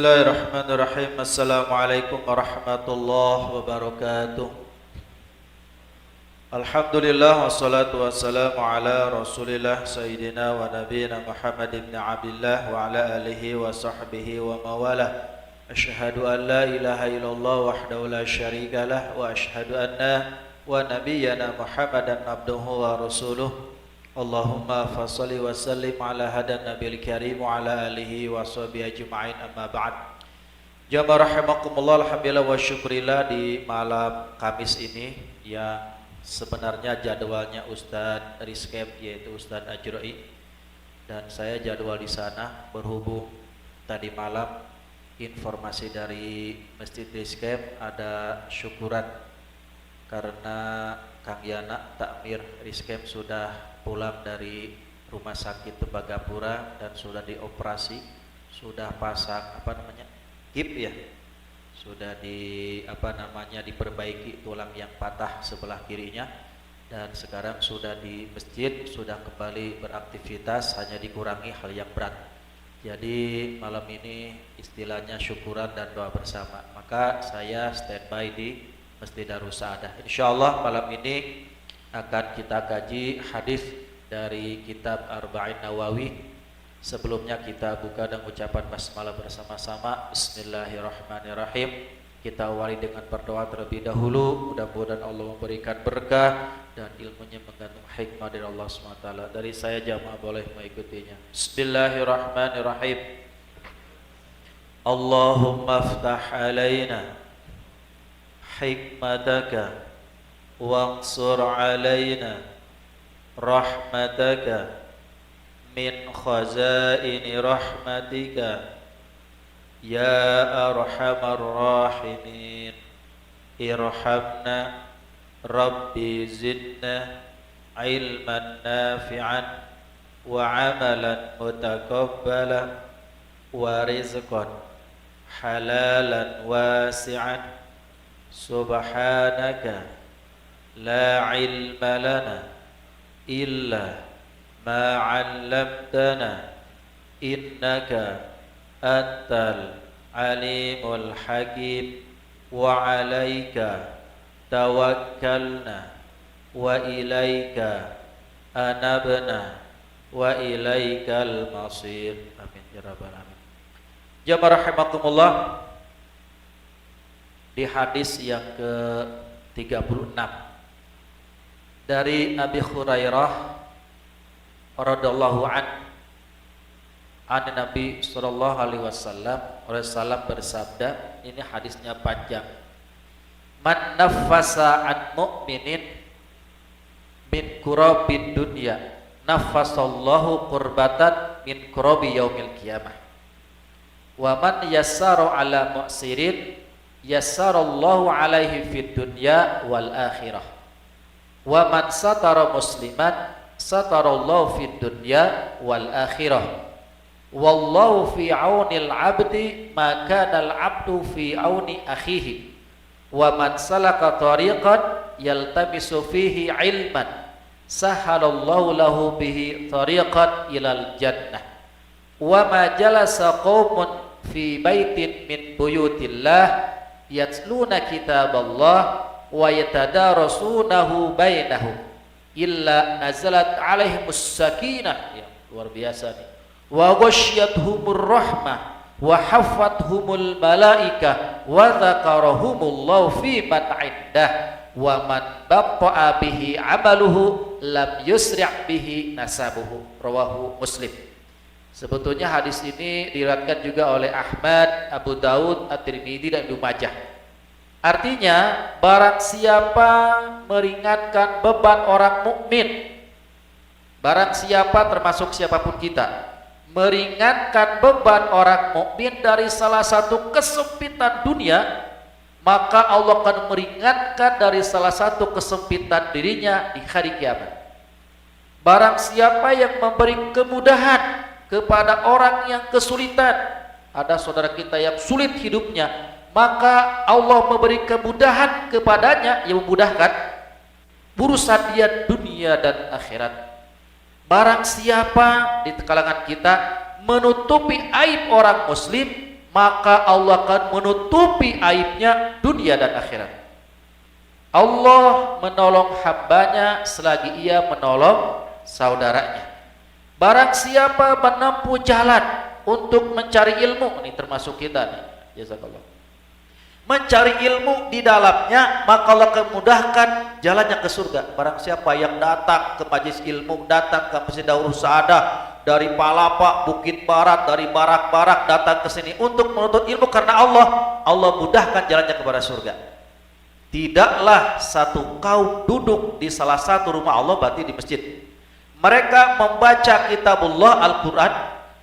Bismillahirrahmanirrahim. Assalamualaikum warahmatullahi wabarakatuh. Alhamdulillah wassalatu wassalamu ala Rasulillah Sayyidina wa Nabiyina Muhammad ibn Abdillah wa ala alihi wa sahbihi wa mawalah. Asyhadu an la ilaha illallah wahdahu la syarika lah wa asyhadu anna wa nabiyyana Muhammadan abduhu wa rasuluh. Allahumma fassalli wa sallim ala hadan nabiyil karim wa ala alihi wa sahbihi ajma'in, amma ba'd. Jamaah rahimakumullah, alhamdulillah wa syukrillah, di malam Kamis ini yang sebenarnya jadwalnya Ustadz Rizkem, yaitu Ustadz Ajroi, dan saya jadwal di sana. Berhubung tadi malam informasi dari Masjid Rizkem ada syukuran karena Kang Yana Takmir Rizkem sudah pulang dari rumah sakit Tembagapura dan sudah dioperasi, sudah pasang hip ya, sudah diperbaiki tulang yang patah sebelah kirinya, dan sekarang sudah di masjid, sudah kembali beraktivitas, hanya dikurangi hal yang berat. Jadi malam ini istilahnya syukuran dan doa bersama, maka saya standby di Masjid Darus Saadah. Insyaallah malam ini akan kita kaji hadis dari kitab Arba'in Nawawi. Sebelumnya kita buka dan ucapan basmalah bersama-sama. Bismillahirrahmanirrahim. Kita awali dengan berdoa terlebih dahulu. Mudah-mudahan Allah memberikan berkah dan ilmunya mengandung hikmah dari Allah SWT. Dari saya jamaah boleh mengikutinya. Bismillahirrahmanirrahim. Allahumma aftah alaina hikmataka wansur alaina rahmataka min khazaini rahmatika ya arhamar rahimin. Irhamna rabbi zidna ilman nafi'an wa amalan mutaqabbala wa rizqan halalan wasi'an. Subhanaka la ilma lana illa ma 'allamtana innaka antal alimul hakim wa 'alaika tawakkalna wa ilaika anabna wa ilaikal masir. Amin ya rabbal alamin. Jamaah rahimakumullah, di hadis yang ke-36 dari Abi Hurairah radhiyallahu an Nabi sallallahu alaihi wasallam bersabda, ini hadisnya panjang. Man naffasa an mu'minin min kurabid dunya naffasallahu qurbatan min kurabi yaumil qiyamah. Wa man yassara ala mu'sirin yassarallahu alaihi fid dunya wal akhirah. Wa man satara musliman satarallahu fid dunya wal akhirah. Wallahu fi aunil abdi ma kana al abdu fi auni akhihi. Wa man salaka tariqan yaltamisu fihi ilman sahalallahu lahu bihi tariqan ilal jannah. Wa ma jalasa qaumun fi baitin min buyutillah yatluna kitaballah wa yatadarasunahu bainahum illa nazalat alaihimus sakinah. Ya, luar biasa nih. Wa ghasyiyatuhumur rahmah wa haffathumul malaikah wa dzakarahumullahu fi man 'indah wa man batta'a bihi 'amaluhu lam yusri' bihi nasabuhu. Rawahu Muslim. Sebetulnya hadis ini diriwayatkan juga oleh Ahmad, Abu Daud, At-Tirmidzi dan Ibnu Majah. Artinya, barang siapa meringankan beban orang mukmin, barang siapa termasuk siapapun kita, meringankan beban orang mukmin dari salah satu kesempitan dunia, maka Allah akan meringankan dari salah satu kesempitan dirinya di hari kiamat. Barang siapa yang memberi kemudahan kepada orang yang kesulitan, ada saudara kita yang sulit hidupnya, maka Allah memberi kemudahan kepadanya, yang memudahkan urusan dia dunia dan akhirat. Barang siapa di kalangan kita menutupi aib orang muslim, maka Allah akan menutupi aibnya dunia dan akhirat. Allah menolong hambanya selagi ia menolong saudaranya. Barang siapa menempuh jalan untuk mencari ilmu, ini termasuk kita nih, jazakallah, mencari ilmu di dalamnya, maka Allah akan mudahkan jalannya ke surga. Barang siapa yang datang ke majelis ilmu, datang ke Masjid Darus Saadah dari Palapa, Bukit Barat, dari Barak-Barak datang ke sini untuk menuntut ilmu karena Allah mudahkan jalannya kepada surga. Tidaklah satu kaum duduk di salah satu rumah Allah, berarti di masjid. Mereka membaca kitabullah Al-Quran,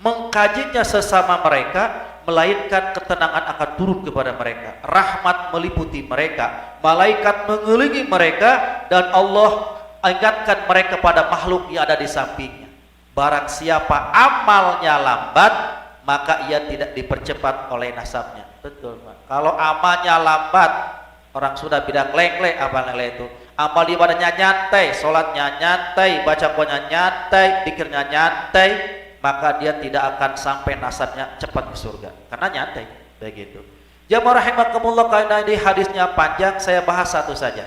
mengkajinya sesama mereka, melainkan ketenangan akan turun kepada mereka, rahmat meliputi mereka, malaikat mengelilingi mereka, dan Allah ingatkan mereka pada makhluk yang ada di sampingnya. Barang siapa amalnya lambat, maka ia tidak dipercepat oleh nasabnya. Betul, Pak. Kalau amalnya lambat, orang sudah bilang leng-leng, apa leng-leng itu? Amal ibadahnya nyantai, sholatnya nyantai, baca Qur'annya nyantai, dzikirnya nyantai, maka dia tidak akan sampai nasabnya cepat ke surga karena nyantai begitu. Jamaah rahimakumullah, karena ini hadisnya panjang, saya bahas satu saja,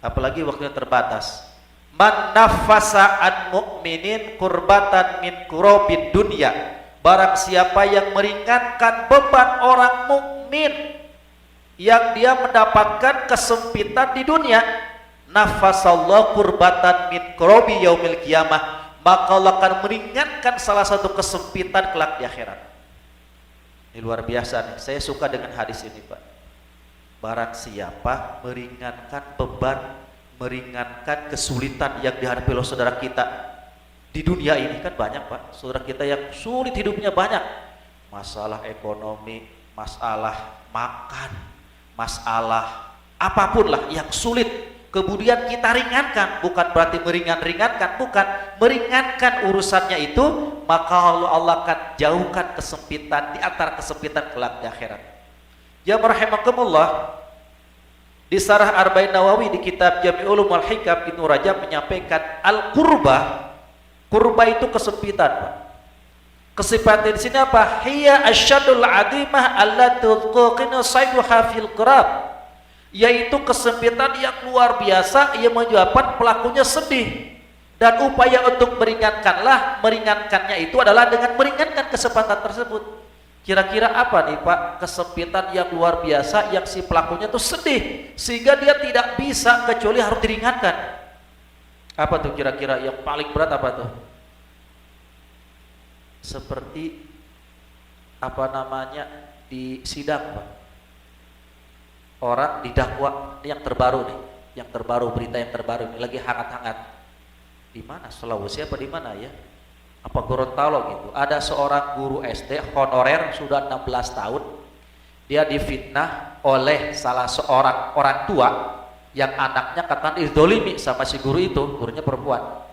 apalagi waktunya terbatas. Man nafasa an mu'minin kurbatan min kurobid dunya, barang siapa yang meringankan beban orang mukmin yang dia mendapatkan kesempitan di dunia, nafasallahu kurbatan min kurobi yaumil qiyamah, maka Allah akan meringankan salah satu kesempitan kelak di akhirat. Ini luar biasa nih, saya suka dengan hadis ini, Pak. Barang siapa meringankan beban, meringankan kesulitan yang dihadapi oleh saudara kita di dunia ini, kan banyak, Pak, saudara kita yang sulit hidupnya, banyak masalah ekonomi, masalah makan, masalah apapun lah yang sulit, kemudian kita ringankan, bukan berarti meringankan, bukan, meringankan urusannya itu, maka Allah akan jauhkan kesempitan di antara kesempitan kelak di akhirat. Ya rahimakumullah, di Syarah Arba'in Nawawi di kitab Jami' Ulum wal Hikam, Ibnu Rajab menyampaikan al-qurbah, kurba itu kesempitan, Pak. Kesempitan di sini apa? Hiya asyadul adimah allati tuqinu sayduha fil qurab, yaitu kesempitan yang luar biasa yang menyebabkan pelakunya sedih, dan upaya untuk meringankannya itu adalah dengan meringankan kesempatan tersebut. Kira-kira apa nih, Pak, kesempitan yang luar biasa yang si pelakunya tuh sedih sehingga dia tidak bisa kecuali harus diringankan? Apa tuh kira-kira yang paling berat, apa tuh? Seperti apa namanya di sidang, Pak, orang didakwa, yang terbaru nih, berita yang terbaru ini lagi hangat-hangat. Di mana, Sulawesi apa di mana ya, apa Gorontalo gitu, ada seorang guru SD honorer sudah 16 tahun, dia difitnah oleh salah seorang orang tua yang anaknya katanya dizolimi sama si guru itu, gurunya perempuan.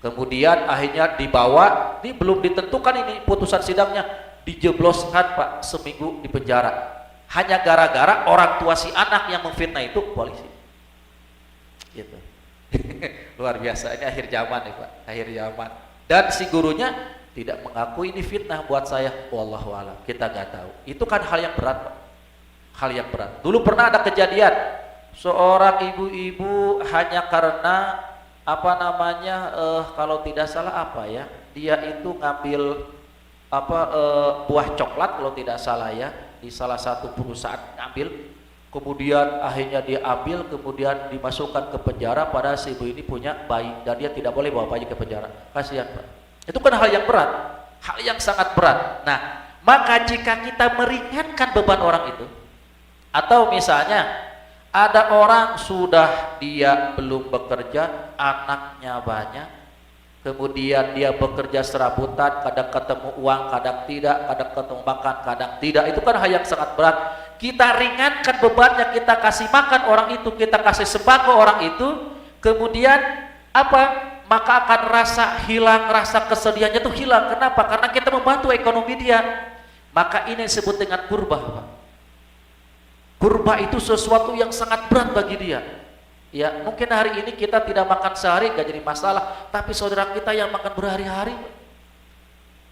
Kemudian akhirnya dibawa, ini belum ditentukan ini putusan sidangnya, dijebloskan, Pak, seminggu di penjara, hanya gara-gara orang tua si anak yang memfitnah itu polisi gitu. Luar biasa, ini akhir zaman nih, Pak, akhir zaman. Dan si gurunya tidak mengakui ini fitnah buat saya, wallahu a'lam, kita nggak tahu. Itu kan hal yang berat, Pak. Hal yang berat. Dulu pernah ada kejadian seorang ibu-ibu hanya karena apa namanya, kalau tidak salah apa ya, dia itu ngambil apa, buah coklat kalau tidak salah ya, di salah satu perusahaan ngambil, kemudian akhirnya dia ambil, kemudian dimasukkan ke penjara, pada si ibu ini punya bayi dan dia tidak boleh bawa bayi ke penjara. Kasihan, Pak. Itu kan hal yang berat, hal yang sangat berat. Nah, maka jika kita meringankan beban orang itu, atau misalnya ada orang sudah dia belum bekerja, anaknya banyak, kemudian dia bekerja serabutan, kadang ketemu uang, kadang tidak, kadang ketemu makan, kadang tidak, itu kan hal yang sangat berat. Kita ringankan bebannya, kita kasih makan orang itu, kita kasih sembako orang itu, kemudian apa? Maka akan hilang rasa kesedihannya itu hilang. Kenapa? Karena kita membantu ekonomi dia. Maka ini disebut dengan kurbah, Pak. Kurbah itu sesuatu yang sangat berat bagi dia. Ya, mungkin hari ini kita tidak makan sehari, gak jadi masalah, tapi saudara kita yang makan berhari-hari,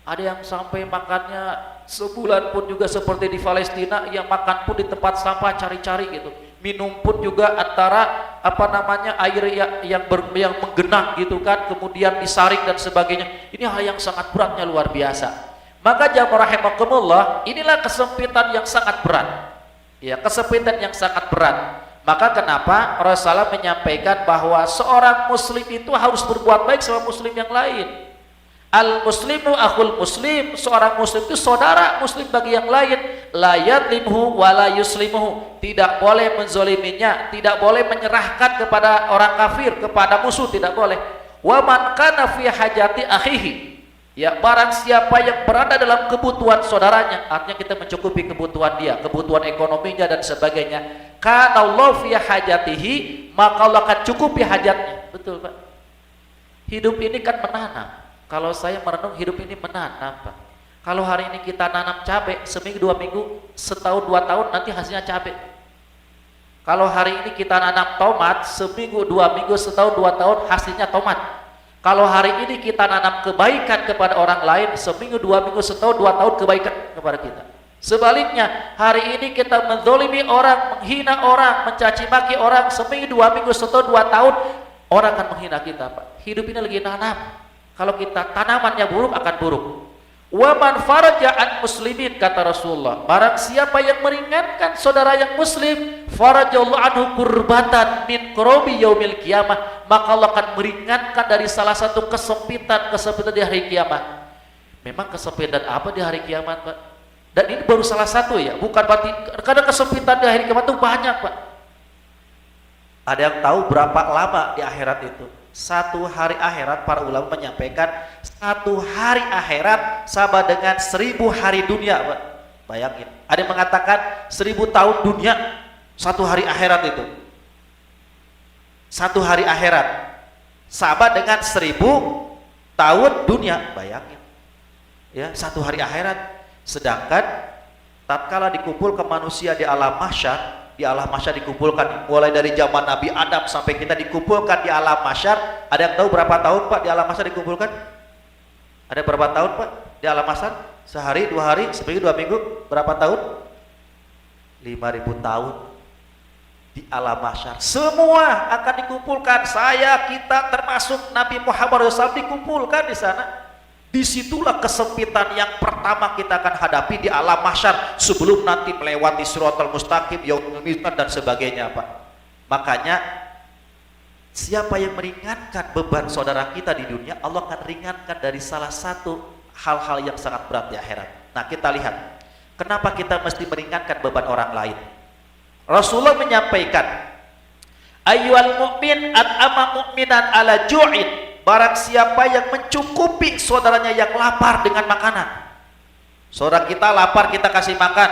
Ada yang sampai makannya sebulan pun juga seperti di Palestina, yang makan pun di tempat sampah cari-cari gitu. Minum pun juga antara air yang menggenang gitu kan, kemudian disaring dan sebagainya. Ini hal yang sangat beratnya luar biasa. Maka jamaah rahimakumullah, inilah kesempitan yang sangat berat. Ya, kesempitan yang sangat berat. Maka kenapa Rasulullah menyampaikan bahwa seorang muslim itu harus berbuat baik sama muslim yang lain. Al-muslimu akhul muslim, seorang muslim itu saudara muslim bagi yang lain. La yadlimhu wa la yuslimuhu, tidak boleh menzoliminya, tidak boleh menyerahkan kepada orang kafir, kepada musuh, tidak boleh. Wa man kana fi hajati akhihi, ya, barang siapa yang berada dalam kebutuhan saudaranya, artinya kita mencukupi kebutuhan dia, kebutuhan ekonominya dan sebagainya. Kana Allah fi hajatihi, maka Allah akan cukupi hajatnya. Betul, Pak. Hidup ini kan menanam. Kalau saya merenung, hidup ini menanam, Pak. Kalau hari ini kita nanam cabai, seminggu, 2 minggu, setahun, 2 tahun, nanti hasilnya cabai. Kalau hari ini kita nanam tomat, seminggu, 2 minggu, setahun, 2 tahun, hasilnya tomat. Kalau hari ini kita nanam kebaikan kepada orang lain, seminggu, 2 minggu, setahun, 2 tahun, kebaikan kepada kita. Sebaliknya, hari ini kita menzolimi orang, menghina orang, mencaci maki orang, seminggu, 2 minggu, setahun, 2 tahun, orang akan menghina kita, Pak. Hidup ini lagi nanam. Kalau kita tanamannya buruk, akan buruk. Wa man faraja an muslimin, kata Rasulullah, barang siapa yang meringankan saudara yang muslim, farajallahu anhu kurbatan min kurobi yaumil qiyamah, maka Allah akan meringankan dari salah satu kesempitan di hari kiamat. Memang kesempitan apa di hari kiamat, Pak? Dan ini baru salah satu, ya, bukan berarti kadang kesempitan di hari kiamat itu banyak, Pak. Ada yang tahu berapa lama di akhirat itu? 1 hari akhirat, para ulama menyampaikan 1 hari akhirat sama dengan 1000 hari dunia, Pak. Bayangin, ada yang mengatakan 1000 tahun dunia, 1 hari akhirat itu. 1 hari akhirat sama dengan 1000 tahun dunia. Bayangin, ya, 1 hari akhirat. Sedangkan tatkala dikumpul ke manusia di alam mahsyar, di alam mahsyar dikumpulkan mulai dari zaman Nabi Adam sampai kita dikumpulkan di alam mahsyar. Ada yang tahu berapa tahun, Pak, di alam mahsyar dikumpulkan? Ada berapa tahun, Pak, di alam mahsyar? Sehari, 2 hari, seminggu, 2 minggu, berapa tahun? 5000 tahun di alam mahsyar. Semua akan dikumpulkan. Saya, kita, termasuk Nabi Muhammad SAW dikumpulkan di sana. Disitulah kesempitan yang pertama kita akan hadapi di alam mahsyar sebelum nanti melewati Shiratal Mustaqim, Yaumul Mizan dan sebagainya, Pak. Makanya siapa yang meringankan beban saudara kita di dunia, Allah akan ringankan dari salah satu hal-hal yang sangat berat di akhirat. Nah, kita lihat kenapa kita mesti meringankan beban orang lain. Rasulullah menyampaikan, ayyuhal mu'min at'ama mu'minan ala ju'in, barang siapa yang mencukupi saudaranya yang lapar dengan makanan. Saudara kita lapar, kita kasih makan.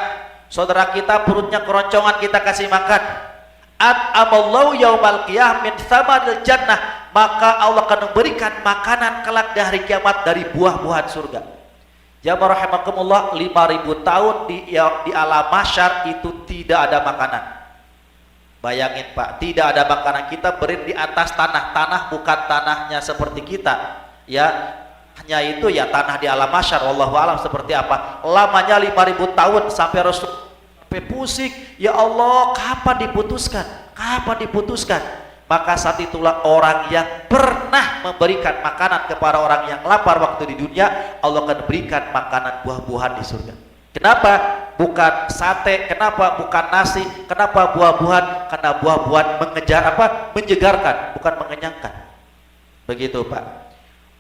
Saudara kita perutnya keroncongan, kita kasih makan. At'amallahu yaumal qiyamah min thamaril jannah, maka Allah akan memberikan makanan kelak di hari kiamat dari buah-buahan surga. Jamaah rahimakumullah, 5000 tahun di alam mahsyar itu tidak ada makanan. Bayangin, Pak, tidak ada makanan. Kita berdiri di atas tanah, tanah bukan tanahnya seperti kita, ya, hanya itu ya tanah di alam mahsyar. Wallahu alam seperti apa lamanya 5000 tahun, sampai Rasul sampai pusing, ya Allah, kapan diputuskan, kapan diputuskan. Maka saat itulah orang yang pernah memberikan makanan kepada orang yang lapar waktu di dunia, Allah akan berikan makanan buah-buahan di surga. Kenapa bukan sate? Kenapa bukan nasi? Kenapa buah-buahan? Karena buah-buahan menyegarkan, bukan mengenyangkan. Begitu, Pak.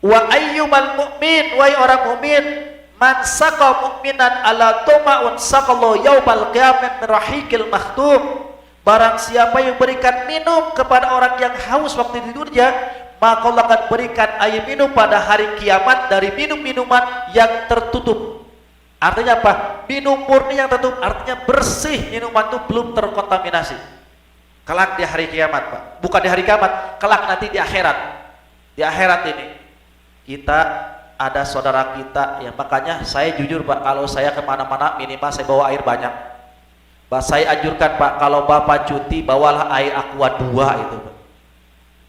Wa ayyumal mu'min, wahai orang mukmin, man saqa mu'minan ala tuma'un saqallahu yaumal qiyamah min rahiqil makhtum. Barang siapa yang berikan minum kepada orang yang haus waktu di dunia, maka Allah akan berikan air minum pada hari kiamat dari minum-minuman yang tertutup. Artinya apa? Minum murni yang tertutup, artinya bersih, minuman itu belum terkontaminasi. Kelak di hari kiamat, Pak. Bukan di hari kiamat, kelak nanti di akhirat. Di akhirat ini kita ada saudara kita, ya, makanya saya jujur, Pak, kalau saya kemana-mana minimal saya bawa air banyak. Saya anjurkan, Pak, kalau Bapak cuti bawalah air aqua 2 itu, Pak.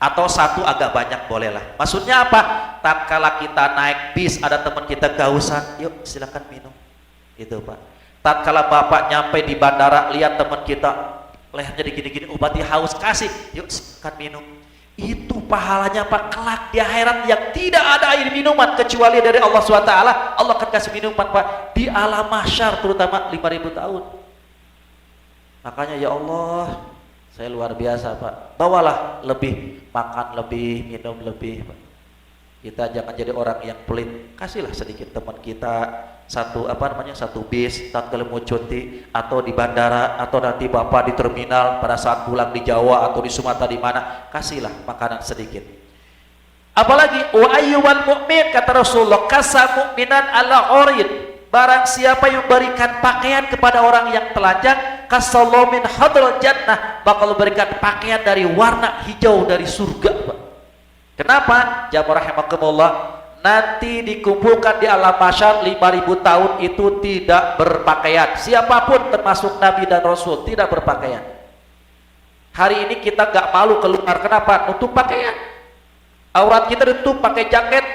atau satu agak banyak bolehlah. Maksudnya apa? Tatkala kita naik bis ada teman kita kehausan, yuk silakan minum. Itu Pak. Tatkala Bapak nyampe di bandara lihat teman kita lehernya digini-gini obati haus, kasih, yuk silakan minum. Itu pahalanya Pak kelak di akhirat yang tidak ada air minuman kecuali dari Allah SWT. Allah akan kasih minuman Pak di alam mahsyar terutama 5.000 tahun. Makanya ya Allah, saya luar biasa Pak. Bawalah lebih, makan lebih, minum lebih Pak. Kita jangan jadi orang yang pelit. Kasihlah sedikit teman kita satu bis tatkala mau cuti atau di bandara atau nanti Bapak di terminal pada saat pulang di Jawa atau di Sumatera di mana, kasihlah makanan sedikit. Apalagi wa ayyuhal mu'min kata Rasulullah kasa mu'minan ala urid, barang siapa yang berikan pakaian kepada orang yang telanjang kasallahu min hadril jannah, bakal berikan pakaian dari warna hijau dari surga Pak. Kenapa? Jamaah rahimakumullah, nanti dikumpulkan di alam mahsyar 5.000 tahun itu tidak berpakaian. Siapapun termasuk Nabi dan Rasul tidak berpakaian. Hari ini kita nggak malu keluar, kenapa? Nutup pakaian. Aurat kita ditutup pakai jaket,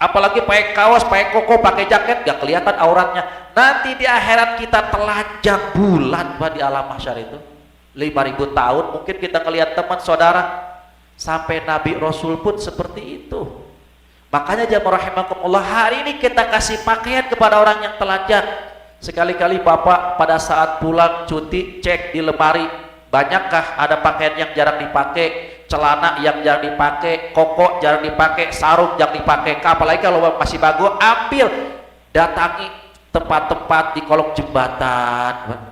apalagi pakai kaos, pakai koko, pakai jaket, nggak kelihatan auratnya. Nanti di akhirat kita telanjang bulan Pak di alam mahsyar itu. 5.000 tahun mungkin kita ngelihat teman saudara. Sampai Nabi Rasul pun seperti itu. Makanya jamaah rahimakumullah, hari ini kita kasih pakaian kepada orang yang telanjang. Sekali-kali Bapak pada saat pulang cuti cek di lemari, banyakkah ada pakaian yang jarang dipakai, celana yang jarang dipakai, koko jarang dipakai, sarung jarang dipakai. Apalagi kalau masih bagus, ambil, datangi tempat-tempat di kolong jembatan,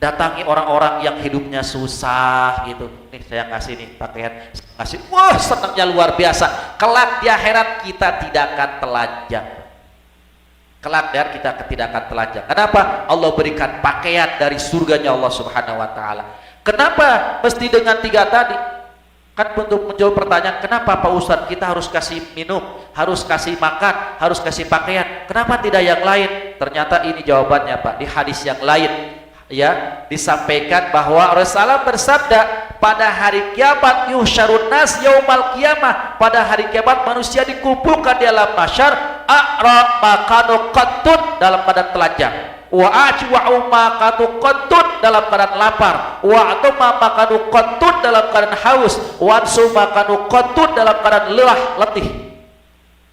datangi orang-orang yang hidupnya susah gitu. Nih saya kasih nih pakaian, kasih, wah senangnya luar biasa. Kelak di akhirat kita tidak akan telanjang. Kelak di akhirat kita tidak akan telanjang. Kenapa? Allah berikan pakaian dari surganya Allah Subhanahu Wa Taala. Kenapa mesti dengan 3 tadi? Kan untuk menjawab pertanyaan, kenapa Pak Ustadz kita harus kasih minum, harus kasih makan, harus kasih pakaian? Kenapa tidak yang lain? Ternyata ini jawabannya Pak di hadis yang lain. Ya, disampaikan bahwa Rasulullah bersabda, pada hari kiamat yuhsyarun nas yaumal qiyamah, pada hari kiamat manusia dikumpulkan di alam mahsyar a'ra makanu qattun dalam keadaan telanjang, wa ajwa'u makanu qattun dalam keadaan lapar, wa atuma makanu qattun dalam keadaan haus, wa ansu makanu qattun dalam keadaan lelah letih.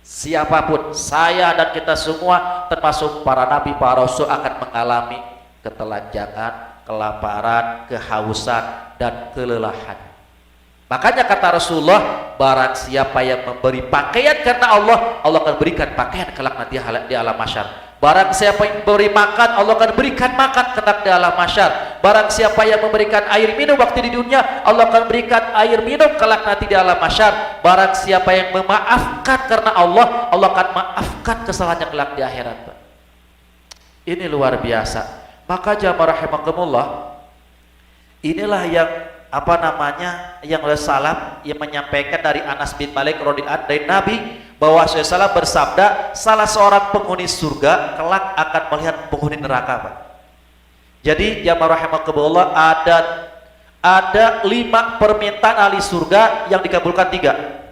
Siapapun, saya dan kita semua termasuk para nabi, para rasul akan mengalami ketelanjangan, kelaparan, kehausan, dan kelelahan. Makanya kata Rasulullah, barang siapa yang memberi pakaian karena Allah, Allah akan berikan pakaian kelak nanti di alam mahsyar. Barang siapa yang memberi makan, Allah akan berikan makan kelak di alam mahsyar. Barang siapa yang memberikan air minum waktu di dunia, Allah akan berikan air minum kelak nanti di alam mahsyar. Barang siapa yang memaafkan karena Allah, Allah akan maafkan kesalahannya kelak di akhirat. Ini luar biasa. Maka jamaah rahimakumullah, inilah yang yang Rasulullah yang menyampaikan dari Anas bin Malik radhiyallahu dari Nabi, bahwa Rasulullah bersabda, salah seorang penghuni surga kelak akan melihat penghuni neraka Pak. Jadi jamaah rahimakumullah, ada 5 permintaan ahli surga yang dikabulkan 3.